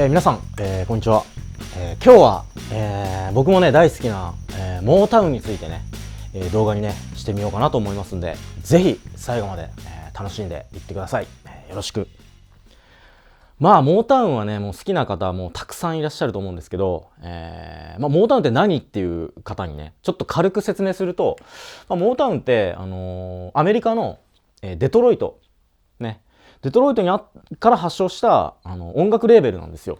皆さん、こんにちは。今日は、僕もね大好きな、モータウンについてね、動画にねしてみようかなと思いますんで、ぜひ最後まで、楽しんでいってください。よろしく。まあモータウンはねもう好きな方はもうたくさんいらっしゃると思うんですけど、モータウンって何っていう方にねちょっと軽く説明すると、モータウンって、アメリカの、デトロイトね、デトロイトから発祥した音楽レーベルなんですよ。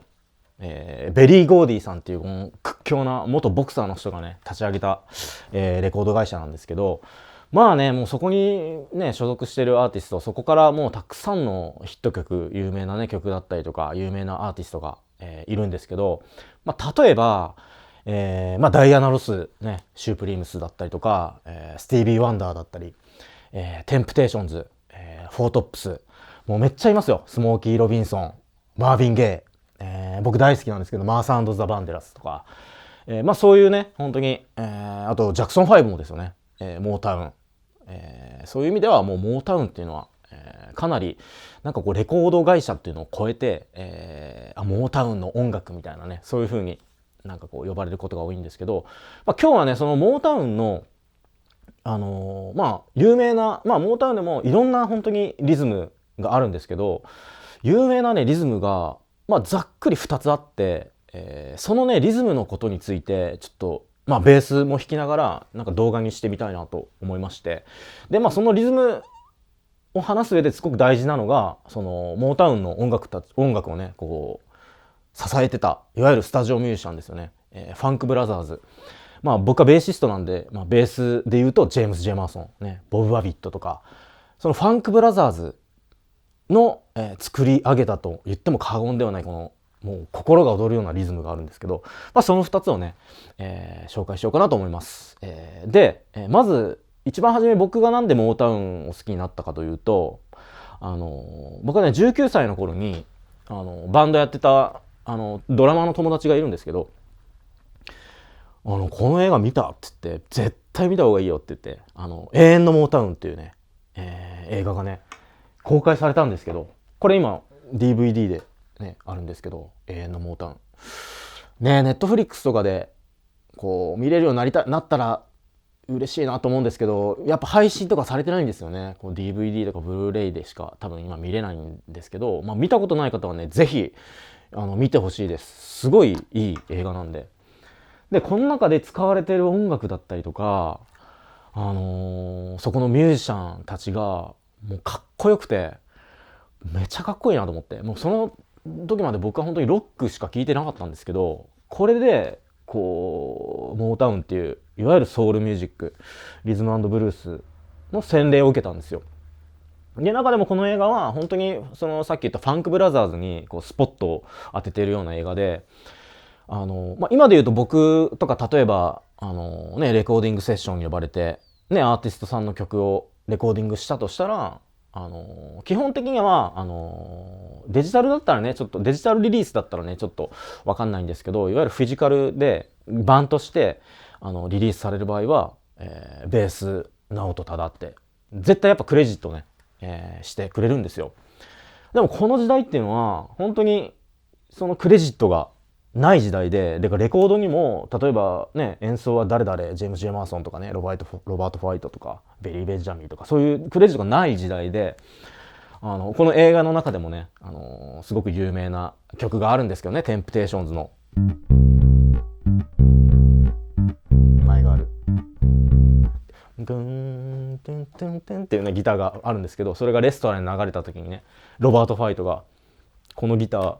ベリー・ゴーディさんっていうこの屈強な元ボクサーの人がね立ち上げた、レコード会社なんですけど、まあねもうそこにね所属してるアーティスト、そこからもうたくさんのヒット曲、有名なね曲だったりとか有名なアーティストが、いるんですけど、例えば、ダイアナ・ロス、ね、シュープリームスだったりとか、スティービー・ワンダーだったり、テンプテーションズ、フォートップス、もうめっちゃいますよ。スモーキー・ロビンソン、マーヴィン・ゲイ、僕大好きなんですけどマーサ&ザ・バンデラスとか、そういうね本当に、あとジャクソン5もですよね、モータウン、そういう意味ではもうモータウンっていうのは、かなりなんかこうレコード会社っていうのを超えて、モータウンの音楽みたいなね、そういう風になんかこう呼ばれることが多いんですけど、今日はねそのモータウンの有名な、モータウンでもいろんな本当にリズムがあるんですけど、有名なねリズムが、ざっくり2つあって、そのねリズムのことについてちょっとベースも弾きながらなんか動画にしてみたいなと思いまして、でそのリズムを話す上ですごく大事なのがそのモータウンの音楽をねこう支えてたいわゆるスタジオミュージシャンですよね、ファンクブラザーズ。僕はベーシストなんで、ベースで言うとジェームス・ジェマーソン、ね、ボブ・バビットとか、そのファンクブラザーズの、作り上げたと言っても過言ではないこのもう心が躍るようなリズムがあるんですけど、その2つをね、紹介しようかなと思います。まず一番初め僕がなんでモータウンを好きになったかというと、僕はね19歳の頃にバンドやってたドラマーの友達がいるんですけど、この映画見たって言って絶対見た方がいいよって言って、永遠のモータウンっていうね、映画がね公開されたんですけど、これ今 DVD で、ね、あるんですけど、永遠のモータウンね、ネットフリックスとかでこう見れるようになったら嬉しいなと思うんですけど、やっぱ配信とかされてないんですよね。こう DVD とかブルーレイでしか多分今見れないんですけど、見たことない方はねぜひ見てほしいです。すごいいい映画なんで。でこの中で使われてる音楽だったりとか、そこのミュージシャンたちがもうかっこよくてめちゃかっこいいなと思って、もうその時まで僕は本当にロックしか聴いてなかったんですけど、これでこうモータウンっていういわゆるソウルミュージック、リズム&ブルースの洗礼を受けたんですよ。で中でもこの映画は本当にそのさっき言ったファンクブラザーズにこうスポットを当てているような映画で、今で言うと僕とか例えばレコーディングセッションに呼ばれて、ね、アーティストさんの曲をレコーディングしたとしたら、基本的にはデジタルだったらねちょっとデジタルリリースだったらねちょっと分かんないんですけど、いわゆるフィジカルで版としてリリースされる場合は、ベース直人忠って絶対やっぱクレジットね、してくれるんですよ。でもこの時代っていうのは本当にそのクレジットがない時代で、レコードにも例えばね演奏は誰々ジェームス・ジェマーソンとかねロバート・ファイトとかベリー・ベンジャミンとか、そういうクレジットがない時代で、この映画の中でもね、すごく有名な曲があるんですけどね、テンプテーションズの前があるグーンテンテンテンっていうねギターがあるんですけど、それがレストランに流れた時にねロバート・ファイトがこのギター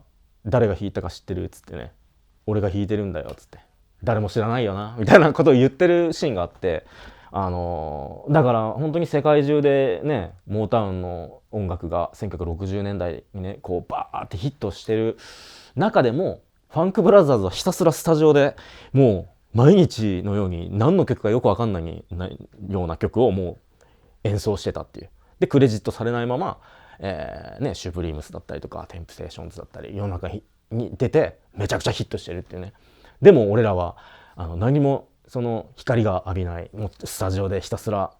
誰が弾いたか知ってるっつってね、俺が弾いてるんだよっつって、誰も知らないよなみたいなことを言ってるシーンがあって、だから本当に世界中でねモータウンの音楽が1960年代にねこうバーってヒットしてる中でも、ファンクブラザーズはひたすらスタジオでもう毎日のように何の曲かよく分かんないような曲をもう演奏してたっていう。でクレジットされないままシュプリームスだったりとかテンプテーションズだったり世の中に出てめちゃくちゃヒットしてるっていうね。でも俺らは何もその光が浴びない、もうスタジオでひたすら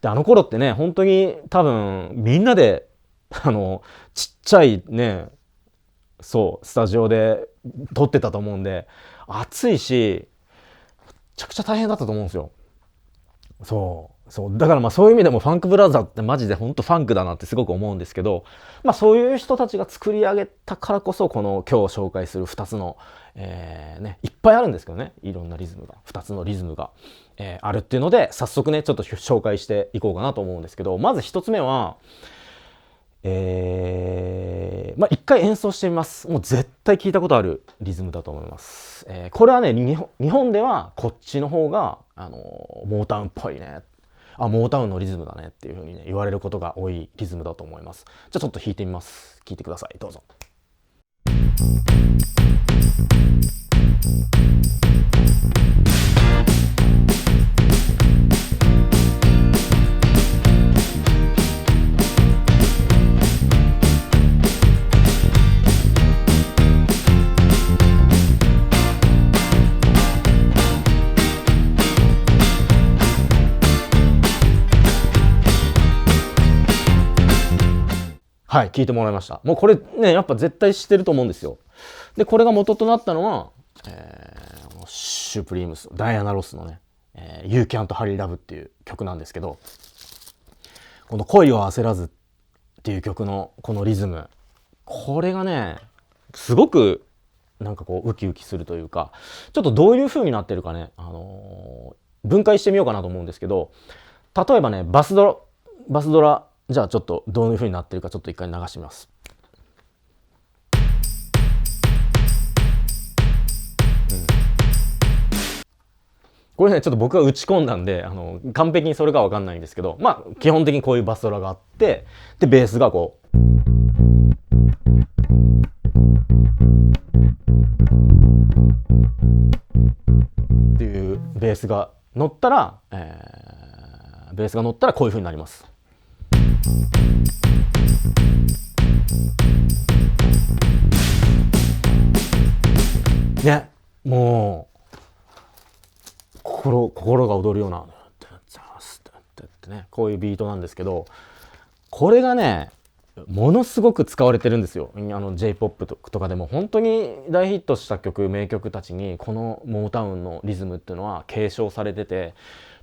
で、頃ってね本当に多分みんなでちっちゃいねスタジオで撮ってたと思うんで、暑いしめちゃくちゃ大変だったと思うんですよ。そうだからそういう意味でもファンクブラザーってマジで本当ファンクだなってすごく思うんですけど、そういう人たちが作り上げたからこそこの今日紹介する2つの、いっぱいあるんですけどね、いろんなリズムが2つのリズムが、あるっていうので早速ねちょっと紹介していこうかなと思うんですけど、まず1つ目は一回演奏してみます。もう絶対聞いたことあるリズムだと思います。これはね日本ではこっちの方がモータウンっぽいね、モータウンのリズムだねっていう風にね言われることが多いリズムだと思います。じゃあちょっと弾いてみます。聞いてください。どうぞ。はい、聞いてもらいました。もうこれね、やっぱ絶対知ってると思うんですよ。で、これが元となったのは、シュプリームス、ダイアナ・ロスのね、You Can't Hurry Love っていう曲なんですけど、この恋を焦らずっていう曲のこのリズム、これがね、すごくなんかこうウキウキするというか、ちょっとどういう風になってるかね、分解してみようかなと思うんですけど、例えばね、バスドラ、じゃあちょっとどういう風になってるかちょっと一回流してみます。これねちょっと僕が打ち込んだんで完璧にそれが分かんないんですけど、基本的にこういうバスドラがあって、でベースがこうっていうベースが乗ったら、こういう風になります。ね、もう心が躍るようなこういうビートなんですけど、これがねものすごく使われてるんですよ。J-POP とかでも本当に大ヒットした名曲たちにこのモータウンのリズムっていうのは継承されてて、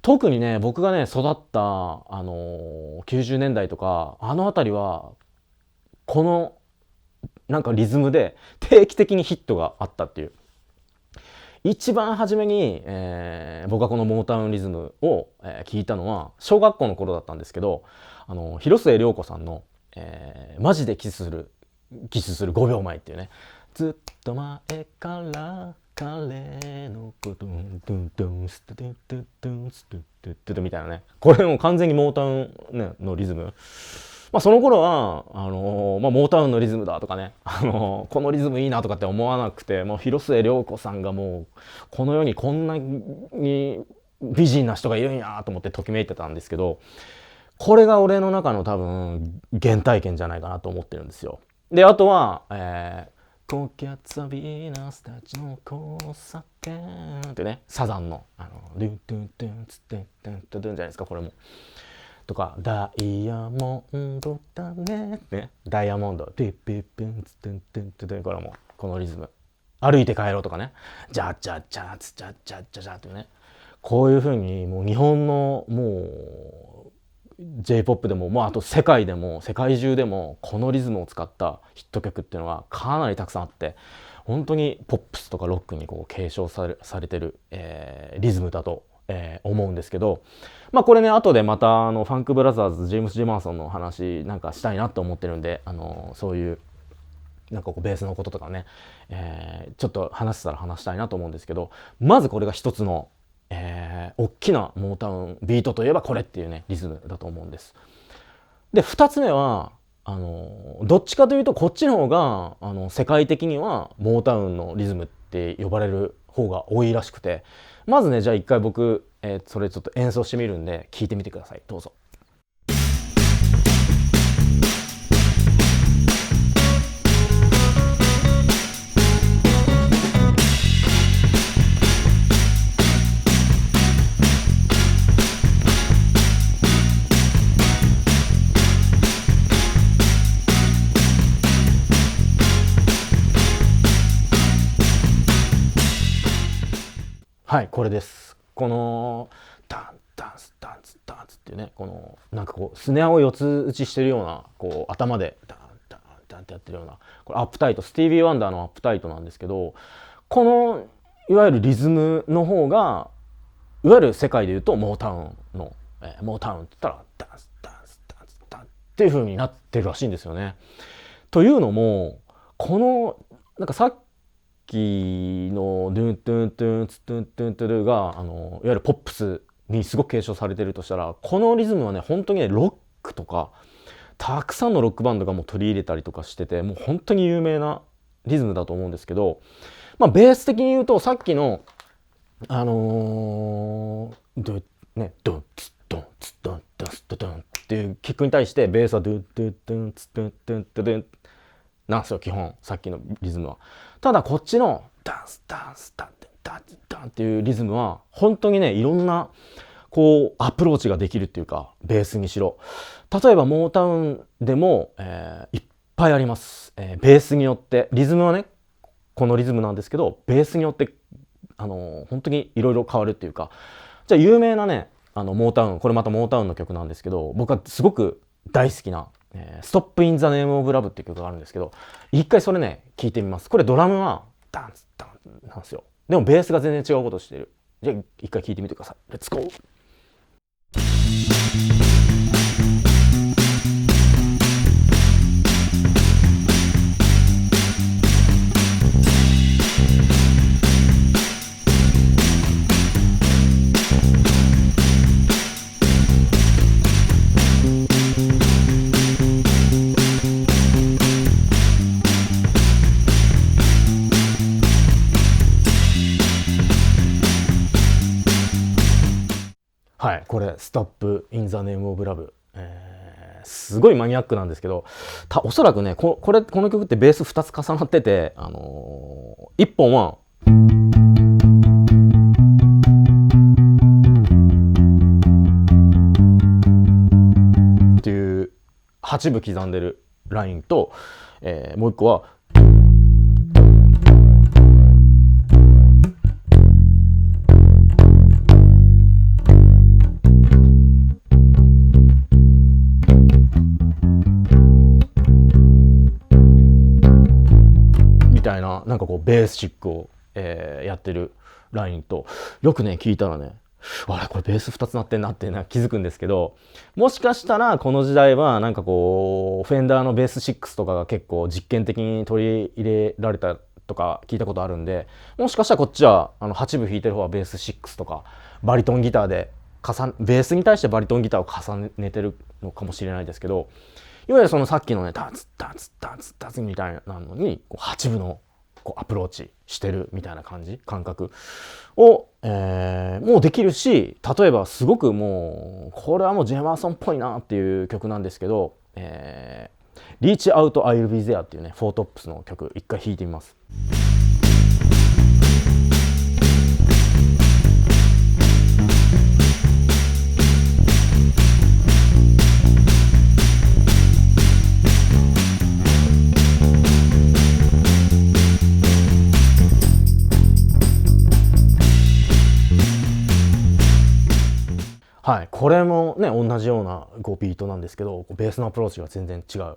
特にね僕がね育った90年代とか辺りはこのなんかリズムで定期的にヒットがあったっていう。一番初めに、僕がこのモータウンリズムを、聞いたのは小学校の頃だったんですけど、広末涼子さんの、マジでキスする5秒前っていうね、ずっと前から彼のことドゥンドゥンストゥドゥンドゥンドゥンストゥドゥンドゥンみたいなね、これも完全にモータウン、ね、のリズム。その頃はモータウンのリズムだとかね、このリズムいいなとかって思わなくて、もう広末涼子さんがもうこの世にこんなに美人な人がいるんやと思ってときめいてたんですけど、これが俺の中の多分原体験じゃないかなと思ってるんですよ。であとは高気圧はヴィーナスたちの交差点ってね、サザンのドゥンドゥンドゥンツッドゥンドゥンドゥンじゃないですか、これも。とかダイヤモンドだねってね、ダイヤモンドピッピッピンツトゥントゥントゥン、これもこのリズム。歩いて帰ろうとかね、ジャッジャッジャッツジャッジャッジャッジャッってね、こういう風にもう日本のもう J-POP でもあと世界中でもこのリズムを使ったヒット曲っていうのがかなりたくさんあって、本当にポップスとかロックにこう継承されてる、リズムだと思うんですけど、これね後でまたファンクブラザーズジェームス・ジェマーソンの話なんかしたいなと思ってるんで、そういうなんかこうベースのこととかね、ちょっと話したいなと思うんですけど、まずこれが一つの、大きなモータウンビートといえばこれっていうねリズムだと思うんです。で2つ目はどっちかというとこっちの方が世界的にはモータウンのリズムって呼ばれる方が多いらしくて、まずねじゃあ一回僕、それちょっと演奏してみるんで聞いてみてください。どうぞ。はい、これです。このダンダンスダンスダンスっていうね、このなんかこうスネアを四つ打ちしてるような、こう頭でダンダンダンってやってるような、これアップタイト、スティービー・ワンダーのアップタイトなんですけど、このいわゆるリズムの方がいわゆる世界でいうとモータウンの、モータウンって言ったらダンスダンスダンスダンっていう風になってるらしいんですよね。というのもこのなんかさっきのドゥンドゥンドゥンツドゥンドゥンドゥンがいわゆるポップスにすごく継承されてるとしたら、このリズムはね本当にねロックとかたくさんのロックバンドがもう取り入れたりとかしてて、もう本当に有名なリズムだと思うんですけど、まあベース的に言うとさっきのドゥねドンツドンツドンドンツドンっていうキックに対してベースはドゥドゥドゥンツドゥンドゥンドゥンなんですよ基本、さっきのリズムは。ただこっちのダンスダンスダンダンダンっていうリズムは本当にねいろんなこうアプローチができるっていうか、ベースにしろ例えばモータウンでも、いっぱいあります、ベースによってリズムはねこのリズムなんですけど、ベースによって本当にいろいろ変わるっていうか、じゃあ有名なねモータウン、これまたモータウンの曲なんですけど、僕はすごく大好きなストップインザネームオブラブっていう曲があるんですけど、一回それね聞いてみます。これドラムはダンスダンなんですよ。でもベースが全然違うことしてる。じゃあ一回聞いてみてください。レッツゴー。はい、これストップインザネームオブラブ、すごいマニアックなんですけど、おそらくねこの曲ってベース2つ重なってて、1本はっていう8部刻んでるラインと、もう1個はみたいな、なんかこうベーシックを、やってるラインと、よくね聞いたらね、あれこれベース2つなってんなって気づくんですけど、もしかしたらこの時代はなんかこうフェンダーのベース6とかが結構実験的に取り入れられたとか聞いたことあるんで、もしかしたらこっちは8部弾いてる方はベース6とかバリトンギターでベースに対してバリトンギターを重ねてるのかもしれないですけど、いわゆるそのさっきのねダンツダンツダンツダンツみたいなのに8部のこうアプローチしてるみたいな感覚を、もうできるし、例えばすごくもうこれはもうジェマーソンっぽいなっていう曲なんですけど、Reach Out I'll Be There っていうねフォートップスの曲一回弾いてみます。はい、これもね同じようなビートなんですけど、ベースのアプローチが全然違う。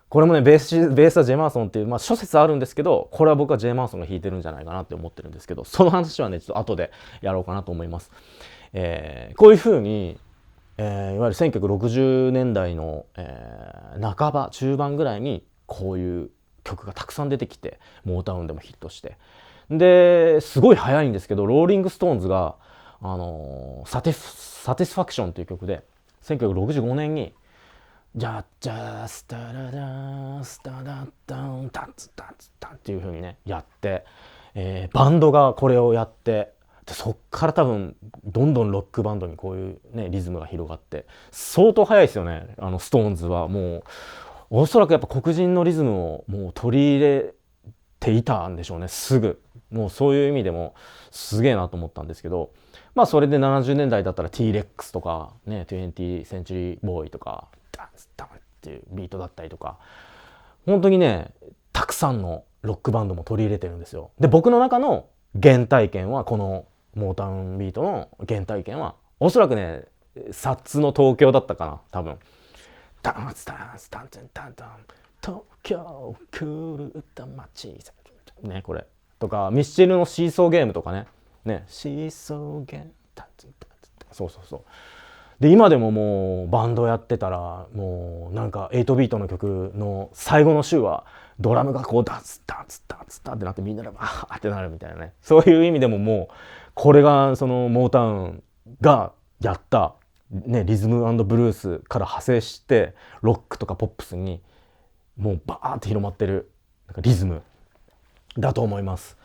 これもねベースはジェマーソンっていう、諸説あるんですけど、これは僕はジェマーソンが弾いてるんじゃないかなって思ってるんですけど、その話はねちょっと後でやろうかなと思います。こういうふうに、いわゆる1960年代の、半ば中盤ぐらいにこういう曲がたくさん出てきて、モータウンでもヒットして、ですごい早いんですけど、ローリング・ストーンズがサティスファクションという曲で1965年にじゃあスタラダスタダダンタツタツタンっていう風にねやって、バンドがこれをやって、でそっから多分どんどんロックバンドにこういうねリズムが広がって、相当早いですよね。ストーンズはもうおそらくやっぱ黒人のリズムをもう取り入れていたんでしょうね。すぐもうそういう意味でもすげえなと思ったんですけど、それで70年代だったら T-Rex とかね 20th Century Boy とかダンスダンっていうビートだったりとか、本当にねたくさんのロックバンドも取り入れてるんですよ。で僕の中の原体験はこのモータウンビートの原体験はおそらくねサッツの東京だったかな多分。ダンスダンスダンダンダンダン東京狂った街ねこれとか、ミスチルのシーソーゲームとかねシーソーゲームそうそうそう。で今でももうバンドやってたらもうなんか8ビートの曲の最後の週はドラムがこうダンスダンスダンスダンってなってみんなでバーってなるみたいなね、そういう意味でももうこれがそのモータウンがやったねリズム&ブルースから派生してロックとかポップスにもうバーって広まってるなんかリズムだと思います。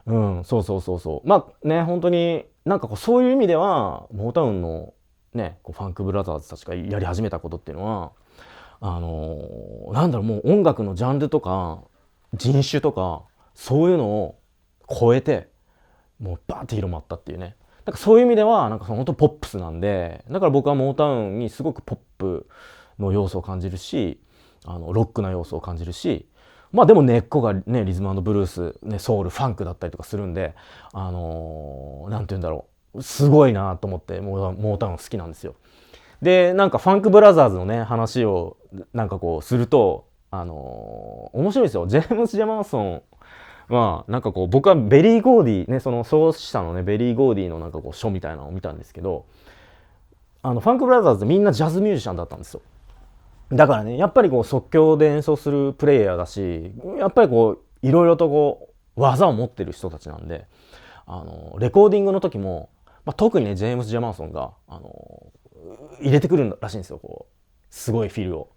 うん、そうそうそうそう。まあね本当になんかこうそういう意味ではモータウンのねこうファンクブラザーズたちがやり始めたことっていうのはなんだろう、もう音楽のジャンルとか人種とかそういうのを超えてもうバーって広まったっていうね。なんかそういう意味ではなんか本当ポップスなんで、だから僕はモータウンにすごくポップの要素を感じるし、ロックな要素を感じるし、まあでも根っこがねリズム&ブルース、ね、ソウルファンクだったりとかするんで、なんて言うんだろう、すごいなと思ってモータウン好きなんですよ。でなんかファンクブラザーズのね話をなんかこうすると面白いですよ。ジェームス・ジェマーソンはなんかこう僕はベリー・ゴーディね、その創始者のねベリー・ゴーディのなんかこう書みたいなのを見たんですけど、ファンクブラザーズみんなジャズミュージシャンだったんですよ。だからねやっぱりこう即興で演奏するプレイヤーだし、やっぱりこういろいろとこう技を持ってる人たちなんで、レコーディングの時も、まあ、特にねジェームス・ジェマーソンが入れてくるらしいんですよ、こうすごいフィルを。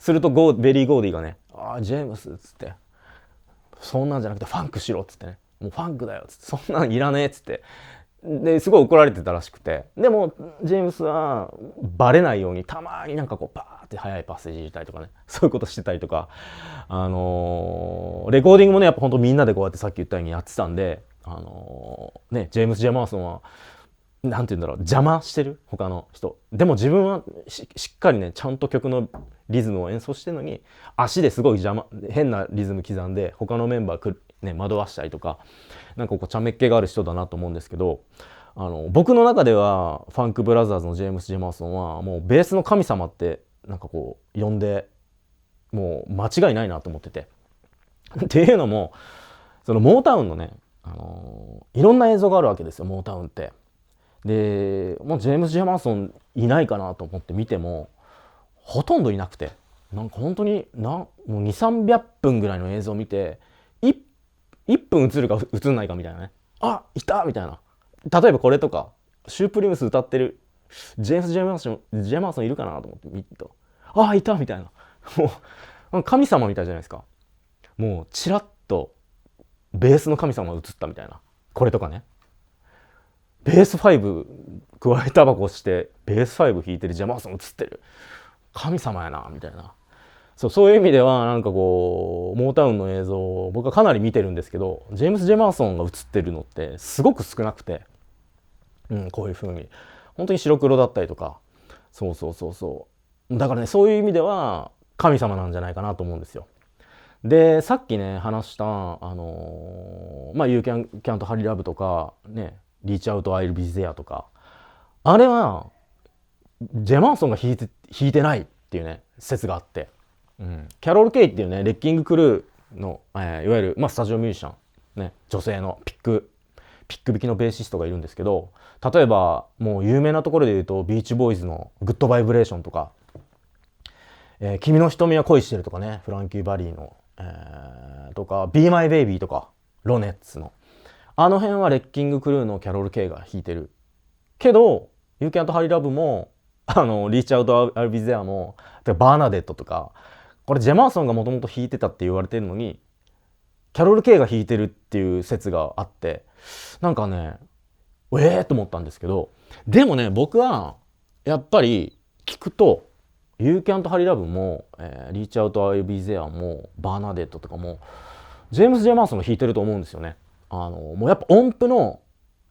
するとベリー・ゴーディがね「ああジェームス」っつって「そんなんじゃなくてファンクしろ」っつってね「もうファンクだよ」っつって「そんなんいらねえ」っつってですごい怒られてたらしくて、でもジェームスはバレないようにたまになんかこうパーって速いパッセージ入れたりとかね、そういうことしてたりとか、レコーディングもねやっぱほんとみんなでこうやってさっき言ったようにやってたんで、ねジェームス・ジェマーソンはなんて言うんだろう、邪魔してる他の人でも自分はしっかりねちゃんと曲のリズムを演奏してるのに足ですごい変なリズム刻んで他のメンバーね惑わしたりとか、なんかこう茶目っ気がある人だなと思うんですけど、僕の中ではファンクブラザーズのジェームス・ジェマーソンはもうベースの神様ってなんかこう呼んでもう間違いないなと思っててっていうのもそのモータウンのね、いろんな映像があるわけですよモータウンって。でもうジェームス・ジェマーソンいないかなと思って見てもほとんどいなくて、なんか本当にもう2 3 0 0分ぐらいの映像を見て 1分映るか映んないかみたいなね、あいたみたいな。例えばこれとかシュープリムス歌ってるジェームス・ジェマーソンいるかなと思って見ると、あいたみたいな、もう神様みたいじゃないですか。もうチラッとベースの神様が映ったみたいな。これとかねベース5加えタバコしてベース5弾いてるジェマーソン映ってる、神様やなみたいな。そういう意味ではなんかこうモータウンの映像を僕はかなり見てるんですけど、ジェームス・ジェマーソンが映ってるのってすごく少なくて、こういう風に本当に白黒だったりとか、そうだからねそういう意味では神様なんじゃないかなと思うんですよ。でさっきね話したYou Can't Hurry Love とかねReach Out I'll Be There とか、あれはジェマーソンが弾いてないっていうね説があって、キャロル・ケイっていうねレッキングクルーの、いわゆる、スタジオミュージシャン、ね、女性のピック弾きのベーシストがいるんですけど、例えばもう有名なところで言うとビーチボーイズのグッドバイブレーションとか、君の瞳は恋してるとかねフランキー・バリーの、とか Be My Baby とかロネッツのあの辺はレッキングクルーのキャロル・ケイが弾いてるけど、You Can't Hurry Love もReach Out I'll Be There もバーナデットとか、これジェマーソンがもともと弾いてたって言われてるのにキャロル・ケイが弾いてるっていう説があって、なんかねと思ったんですけど、でもね僕はやっぱり聞くと You Can't Hurry Love も、Reach Out I'll Be There もバーナデットとかもジェームス・ジェマーソンが弾いてると思うんですよね。もうやっぱ音符の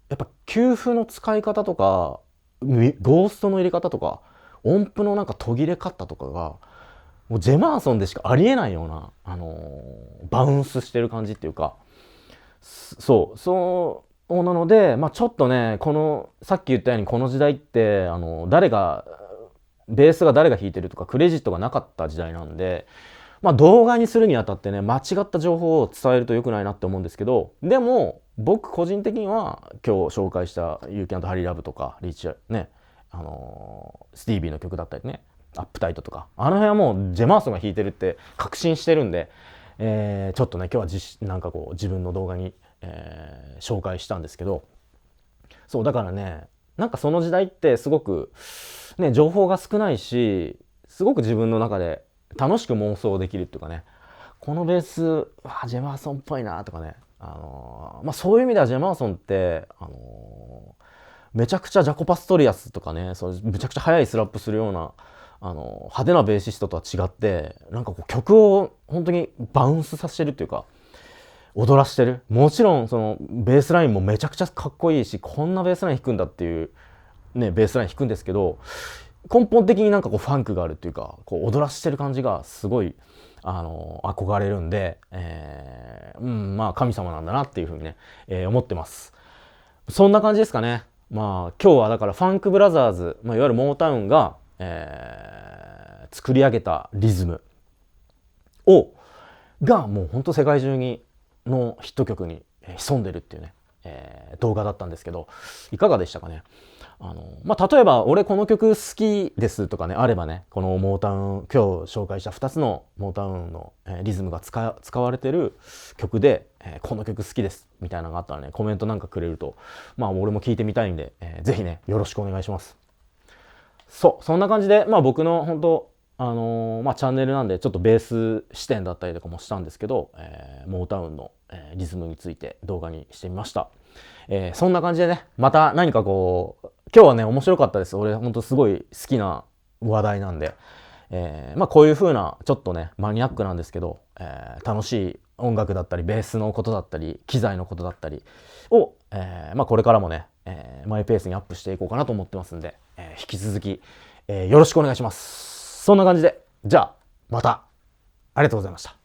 やっぱ給付の使い方とかゴーストの入れ方とか音符のなんか途切れ方とかがもうジェマーソンでしかありえないような、バウンスしてる感じっていうか、そなので、ちょっとね、さっき言ったようにこの時代って、ベースが誰が弾いてるとかクレジットがなかった時代なんで、動画にするにあたってね、間違った情報を伝えると良くないなって思うんですけど、でも、僕個人的には今日紹介した「You Can't Hurry Love」とかリーチね、スティービーの曲だったりね、アップタイトとか、あの辺はもうジェマーソンが弾いてるって確信してるんで、ちょっとね今日はなんかこう自分の動画に、紹介したんですけど、そうだからね、なんかその時代ってすごくね情報が少ないし、すごく自分の中で楽しく妄想できるっていうかね、このベースジェマーソンっぽいなとかね、そういう意味ではジェマーソンって、めちゃくちゃジャコ・パストリアスとかね、そうめちゃくちゃ速いスラップするような派手なベーシストとは違って、なんかこう曲を本当にバウンスさせてるっていうか、踊らしてる。もちろんそのベースラインもめちゃくちゃかっこいいし、こんなベースライン弾くんだっていうねベースライン弾くんですけど、根本的になんかこうファンクがあるっていうか、こう踊らしてる感じがすごい憧れるんで、神様なんだなっていうふうにね、思ってます。そんな感じですかね。今日はだからファンクブラザーズ、いわゆるモータウンが、作り上げたリズムがもうほんと世界中のヒット曲に潜んでるっていうね、動画だったんですけど、いかがでしたかね。例えば俺この曲好きですとかねあればね、このモータウン今日紹介した2つのモータウンのリズムが使われてる曲で、この曲好きですみたいなのがあったらね、コメントなんかくれると俺も聞いてみたいんで、ぜひねよろしくお願いします。そんな感じで僕の本当チャンネルなんでちょっとベース視点だったりとかもしたんですけど、モータウンの、リズムについて動画にしてみました。そんな感じでね、また何かこう今日はね面白かったです。俺ほんとすごい好きな話題なんで、こういう風なちょっとねマニアックなんですけど、楽しい音楽だったりベースのことだったり機材のことだったりを、これからもね、マイペースにアップしていこうかなと思ってますんで、引き続き、よろしくお願いします。そんな感じで、じゃあまたありがとうございました。